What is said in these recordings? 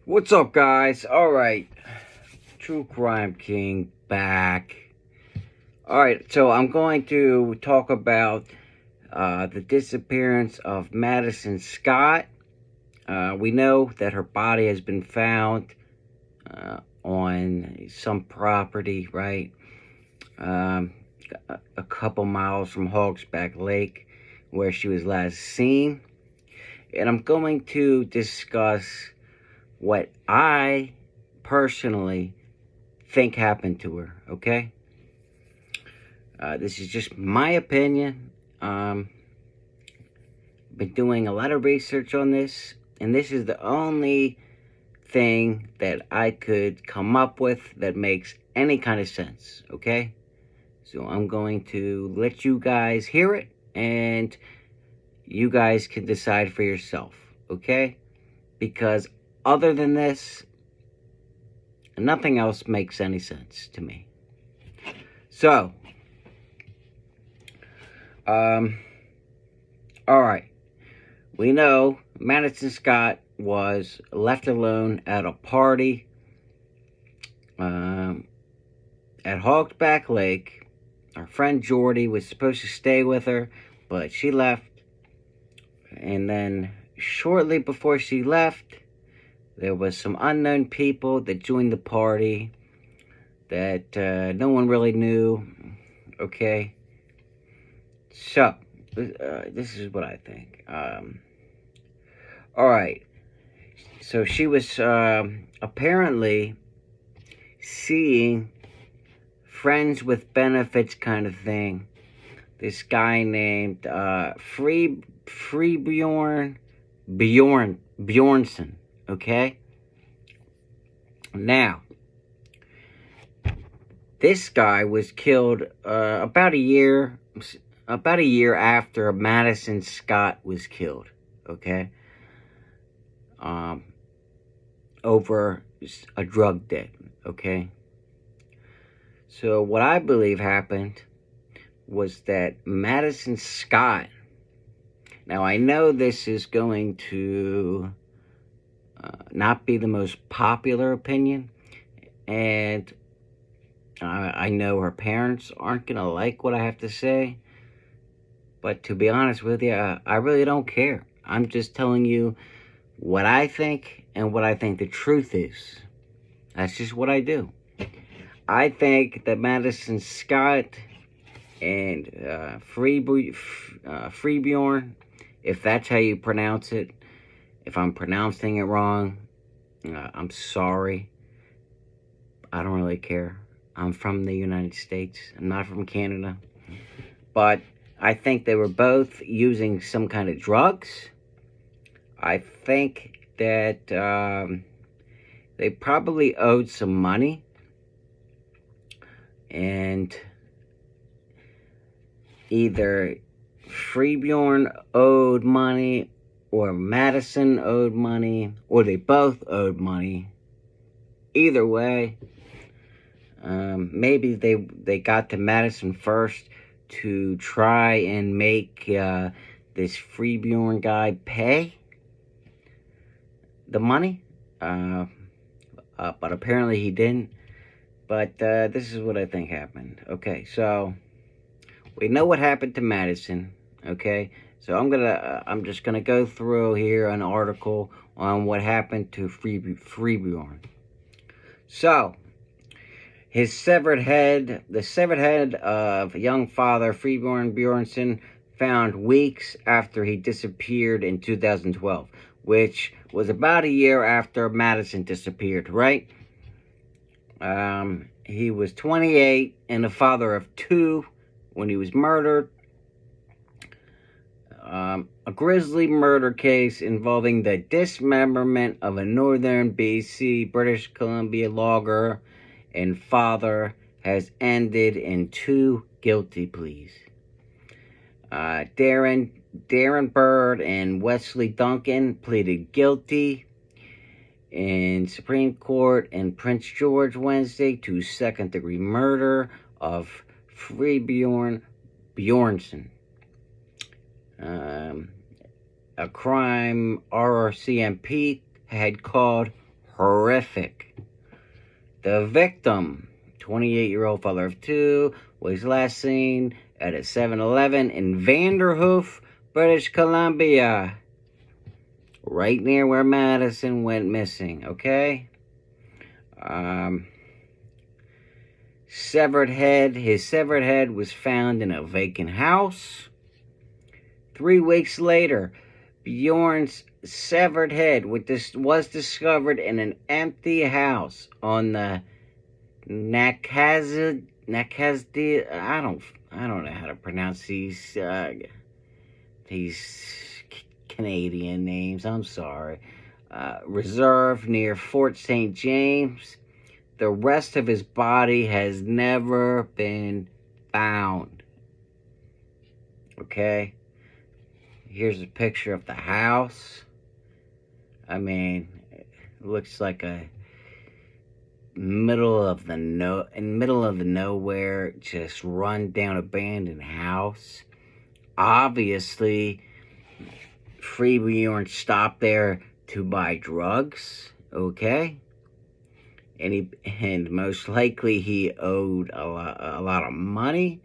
What's up, guys? Alright, True Crime King back. Alright, so I'm going to talk about the disappearance of Madison Scott. We know that her body has been found on some property, right? A couple miles from Hogsback Lake, where she was last seen. And I'm going to discuss what I personally think happened to her, okay? This is just my opinion. Been doing a lot of research on this, and this is the only thing that I could come up with that makes any kind of sense, okay? So I'm going to let you guys hear it, and you guys can decide for yourself, okay? Because other than this, nothing else makes any sense to me. So, alright. We know Madison Scott was left alone at a party at Hogsback Lake. Our friend Jordy was supposed to stay with her, but she left. And then shortly before she left, there was some unknown people that joined the party that no one really knew, okay? So, this is what I think. Alright, so she was apparently seeing friends with benefits kind of thing. This guy named Fribjon Bjornson, okay? Now, this guy was killed about a year after Madison Scott was killed, okay? Over a drug debt, okay? So what I believe happened was that Madison Scott, now I know this is going to not be the most popular opinion, and I know her parents aren't going to like what I have to say, but to be honest with you, I really don't care. I'm just telling you what I think and what I think the truth is. That's just what I do. I think that Madison Scott and Fribjon, if that's how you pronounce it, if I'm pronouncing it wrong, I'm sorry. I don't really care. I'm from the United States. I'm not from Canada. But I think they were both using some kind of drugs. I think that they probably owed some money. And either Fribjon owed money, or Madison owed money, or they both owed money. Either way, maybe they got to Madison first to try and make this Fribjon guy pay the money, but apparently he didn't. But this is what I think happened. Okay, so we know what happened to Madison. Okay, so I'm just gonna go through here an article on what happened to Fribjon. So, the severed head of young father Fribjon Bjornson, found weeks after he disappeared in 2012, which was about a year after Madison disappeared, right? He was 28 and a father of 2 when he was murdered. A grisly murder case involving the dismemberment of a northern BC, British Columbia logger and father has ended in 2 guilty pleas. Darren Bird and Wesley Duncan pleaded guilty in Supreme Court in Prince George Wednesday to second-degree murder of Fribjon Bjornson. A crime RCMP had called horrific. The victim, 28-year-old father of two, was last seen at a 7-Eleven in Vanderhoof, British Columbia, right near where Madison went missing, okay? His severed head was found in a vacant house. 3 weeks later, Bjorn's severed head was discovered in an empty house on the Nakazdi. I don't know how to pronounce these Canadian names. I'm sorry. Reserve near Fort St. James. The rest of his body has never been found. Okay? Here's a picture of the house. I mean, it looks like a middle of the nowhere, just run down abandoned house. Obviously, Fribjon stopped there to buy drugs, okay? And most likely he owed a lot of money.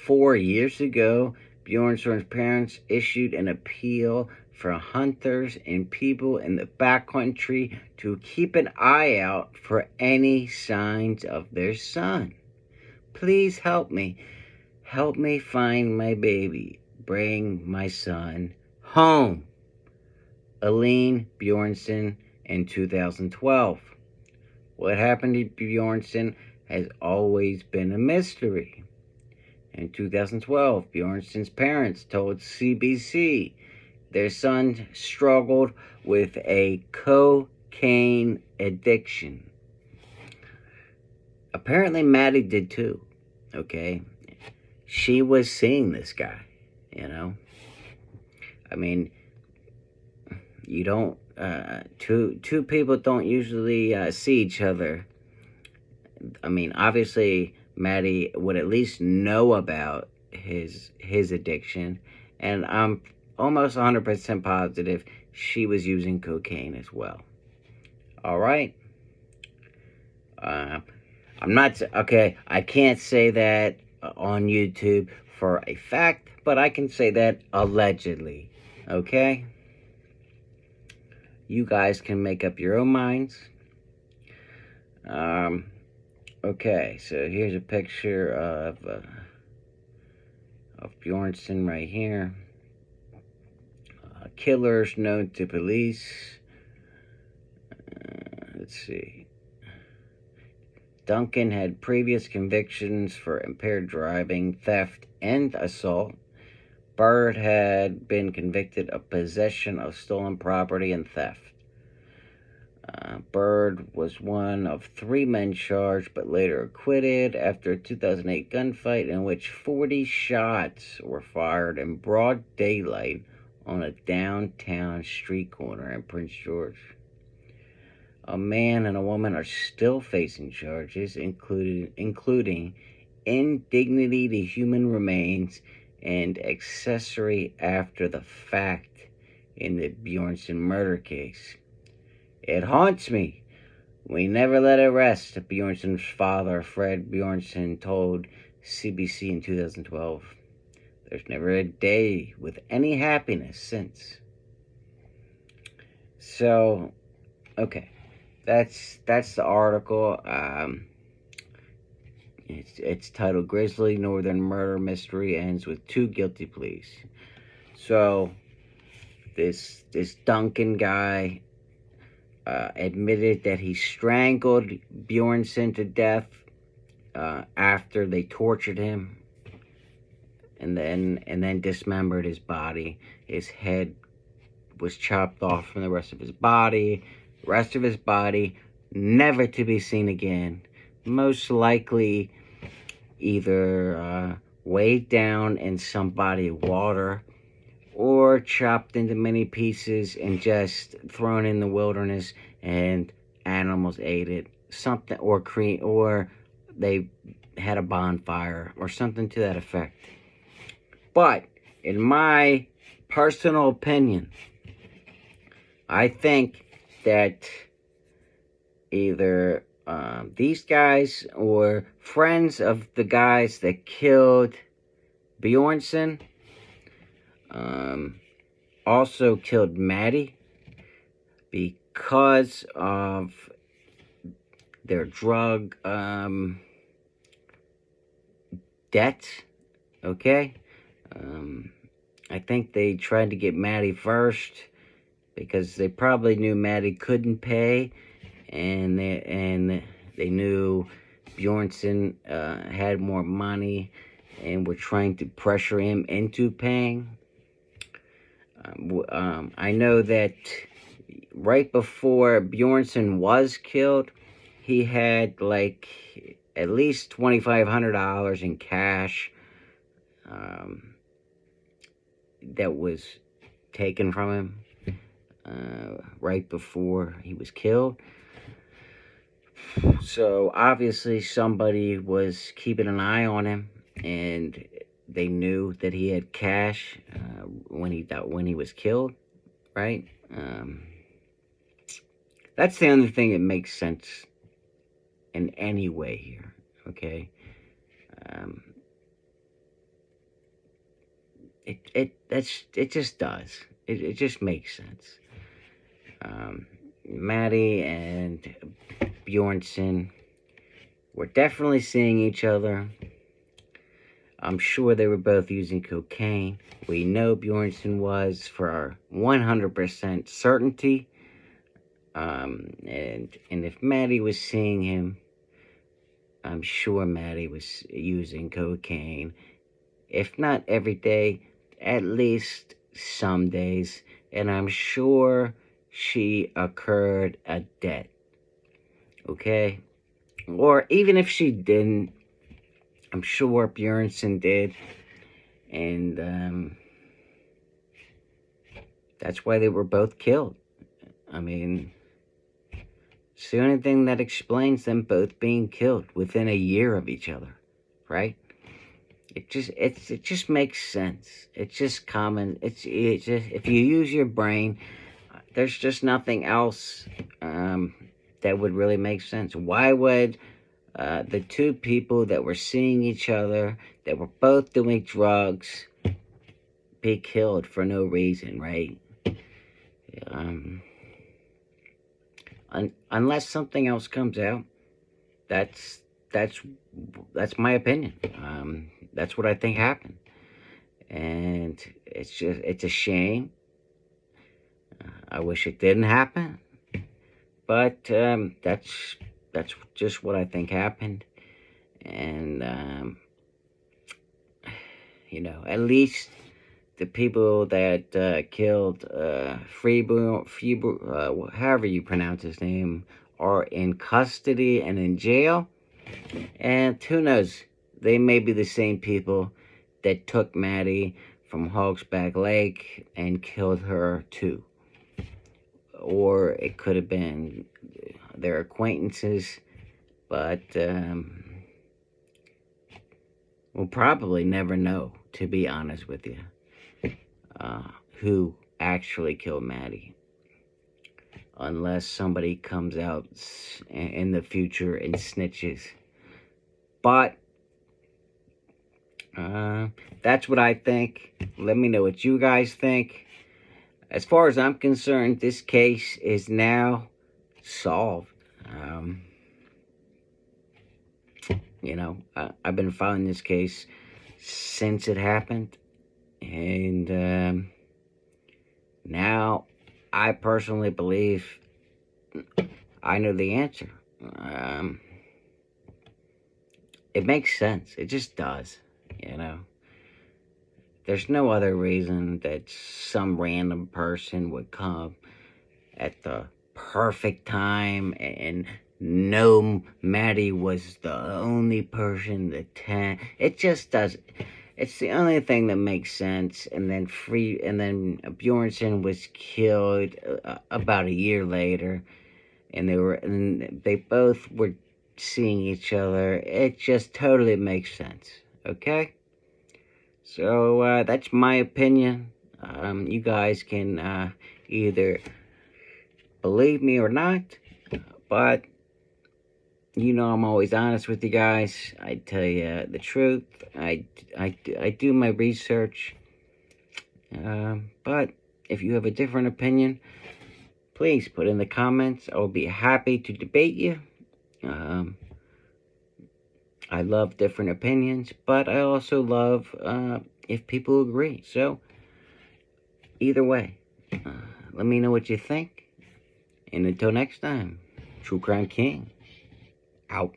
4 years ago, Bjornson's parents issued an appeal for hunters and people in the backcountry to keep an eye out for any signs of their son. Please help me. Help me find my baby. Bring my son home. Aline Bjornson in 2012. What happened to Bjornson has always been a mystery. In 2012, Bjornson's parents told CBC their son struggled with a cocaine addiction. Apparently, Maddie did too, okay? She was seeing this guy, you know? I mean, you don't, two people don't usually see each other. I mean, obviously, Maddie would at least know about his addiction, and I'm almost 100% positive she was using cocaine as well. All right? I'm not, okay, I can't say that on YouTube for a fact, but I can say that allegedly, okay? You guys can make up your own minds. Okay, so here's a picture of Bjornson right here. Killers known to police. Let's see. Duncan had previous convictions for impaired driving, theft, and assault. Bird had been convicted of possession of stolen property and theft. Bird was one of 3 men charged, but later acquitted after a 2008 gunfight in which 40 shots were fired in broad daylight on a downtown street corner in Prince George. A man and a woman are still facing charges, including indignity to human remains and accessory after the fact in the Bjornson murder case. It haunts me. We never let it rest, Bjornson's father, Fred Bjornson, told CBC in 2012. There's never a day with any happiness since. So, okay. That's the article. It's titled Grisly Northern Murder Mystery Ends with 2 Guilty Pleas. So, this Duncan guy admitted that he strangled Bjornson to death after they tortured him and then dismembered his body. His head was chopped off from the rest of his body. Rest of his body never to be seen again. Most likely either weighed down in some body of water or chopped into many pieces and just thrown in the wilderness and animals ate it. Something, or they had a bonfire or something to that effect. But in my personal opinion, I think that either these guys or friends of the guys that killed Bjornson also killed Maddie because of their drug debts, okay? I think they tried to get Maddie first because they probably knew Maddie couldn't pay, and they knew Bjornson had more money and were trying to pressure him into paying. I know that right before Bjornson was killed, he had like at least $2,500 in cash that was taken from him right before he was killed. So obviously somebody was keeping an eye on him, and they knew that he had cash when he was killed, right? That's the only thing that makes sense in any way here, okay? It just does. It just makes sense. Maddie and Bjornson were definitely seeing each other. I'm sure they were both using cocaine. We know Bjornson was for 100% certainty. And if Maddie was seeing him, I'm sure Maddie was using cocaine. If not every day, at least some days. And I'm sure she incurred a debt. Okay? Or even if she didn't, I'm sure Bjornson did. And that's why they were both killed. I mean, it's the only thing that explains them both being killed within a year of each other, right? It just makes sense. It's just common. It's just, if you use your brain, there's just nothing else that would really make sense. Why would the two people that were seeing each other, that were both doing drugs, be killed for no reason, right? Unless something else comes out, that's my opinion. That's what I think happened, and it's a shame. I wish it didn't happen, but that's just what I think happened, and at least the people that killed Fribjon, however you pronounce his name, are in custody and in jail. And who knows, they may be the same people that took Maddie from Hogsback Lake and killed her too. Or it could have been their acquaintances, but we'll probably never know, to be honest with you, who actually killed Maddie, unless somebody comes out in the future and snitches. But that's what I think. Let me know what you guys think. As far as I'm concerned, this case is now solved. I've been following this case since it happened, and now I personally believe I know the answer. It makes sense. It just does, There's no other reason that some random person would come at the perfect time and know Maddie was the only person that it just doesn't. It's the only thing that makes sense. And then Bjornson was killed about a year later, and they both were seeing each other. It just totally makes sense. Okay? So that's my opinion. You guys can either believe me or not, but you know I'm always honest with you guys. I tell you the truth. I do my research. But if you have a different opinion, please put in the comments. I will be happy to debate you. I love different opinions, but I also love if people agree. So, either way, let me know what you think. And until next time, True Crime King, out.